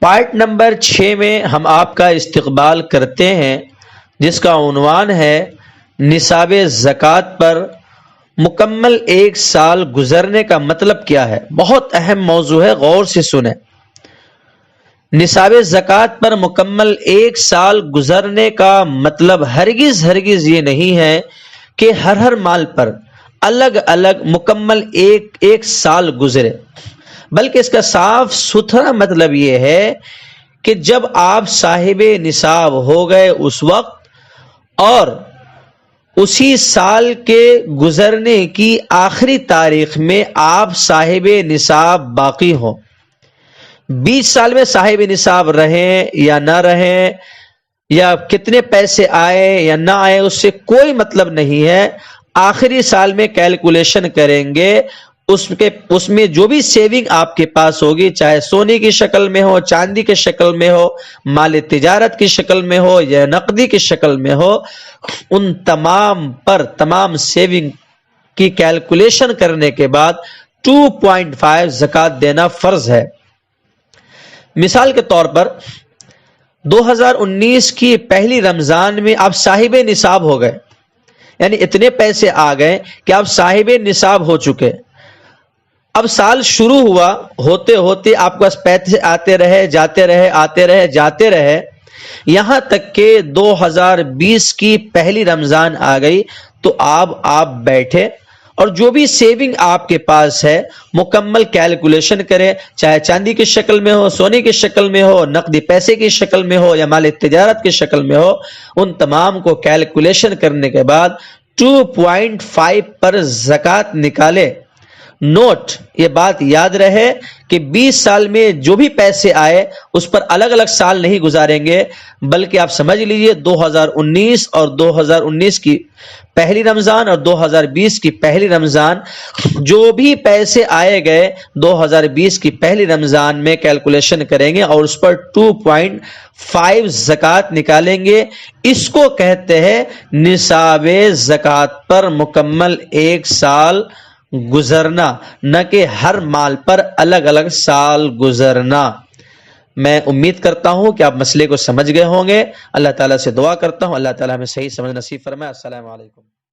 Part number 6 میں ہم آپ کا استقبال کرتے ہیں، جس کا عنوان ہے نصاب زکوٰۃ پر مکمل 1 سال گزرنے کا مطلب کیا ہے۔ بہت اہم موضوع ہے، غور سے سنیں۔ نصاب زکوٰۃ پر مکمل 1 سال گزرنے کا مطلب ہرگز یہ نہیں ہے کہ ہر مال پر الگ الگ مکمل ایک سال گزرے، بلکہ اس کا صاف ستھرا مطلب یہ ہے کہ جب آپ صاحب نصاب ہو گئے اس وقت اور اسی سال کے گزرنے کی آخری تاریخ میں آپ صاحب نصاب باقی ہوں۔ 20 سال میں صاحب نصاب رہیں یا نہ رہیں، یا کتنے پیسے آئے یا نہ آئے، اس سے کوئی مطلب نہیں ہے۔ آخری سال میں کیلکولیشن کریں گے، اس میں جو بھی سیونگ آپ کے پاس ہوگی، چاہے سونے کی شکل میں ہو، چاندی کی شکل میں ہو، مال تجارت کی شکل میں ہو یا نقدی کی شکل میں ہو، ان تمام سیونگ کی کیلکولیشن کرنے کے بعد 2.5 زکوٰۃ دینا فرض ہے۔ مثال کے طور پر 2019 کی پہلی رمضان میں آپ صاحب نصاب ہو گئے، یعنی اتنے پیسے آ گئے کہ آپ صاحب نصاب ہو چکے۔ اب سال شروع ہوا، ہوتے ہوتے آپ کے پاس پیسے آتے رہے، جاتے رہے، یہاں تک کہ 2020 کی پہلی رمضان آ گئی تو آپ بیٹھے اور جو بھی سیونگ آپ کے پاس ہے مکمل کیلکولیشن کریں، چاہے چاندی کی شکل میں ہو، سونے کی شکل میں ہو، نقدی پیسے کی شکل میں ہو یا مال تجارت کی شکل میں ہو، ان تمام کو کیلکولیشن کرنے کے بعد 2.5 پر زکوٰۃ نکالے۔ نوٹ، یہ بات یاد رہے کہ 20 سال میں جو بھی پیسے آئے اس پر الگ الگ سال نہیں گزاریں گے، بلکہ آپ سمجھ لیجئے 2019 اور 2019 کی پہلی رمضان اور 2020 کی پہلی رمضان، جو بھی پیسے آئے گئے 2020 کی پہلی رمضان میں کیلکولیشن کریں گے اور اس پر 2.5 زکوٰۃ نکالیں گے۔ اس کو کہتے ہیں نصاب زکوٰۃ پر مکمل 1 سال گزرنا، نہ کہ ہر مال پر الگ الگ سال گزرنا۔ میں امید کرتا ہوں کہ آپ مسئلے کو سمجھ گئے ہوں گے۔ اللہ تعالیٰ سے دعا کرتا ہوں اللہ تعالیٰ ہمیں صحیح سمجھ نصیب فرمائے۔ السلام علیکم۔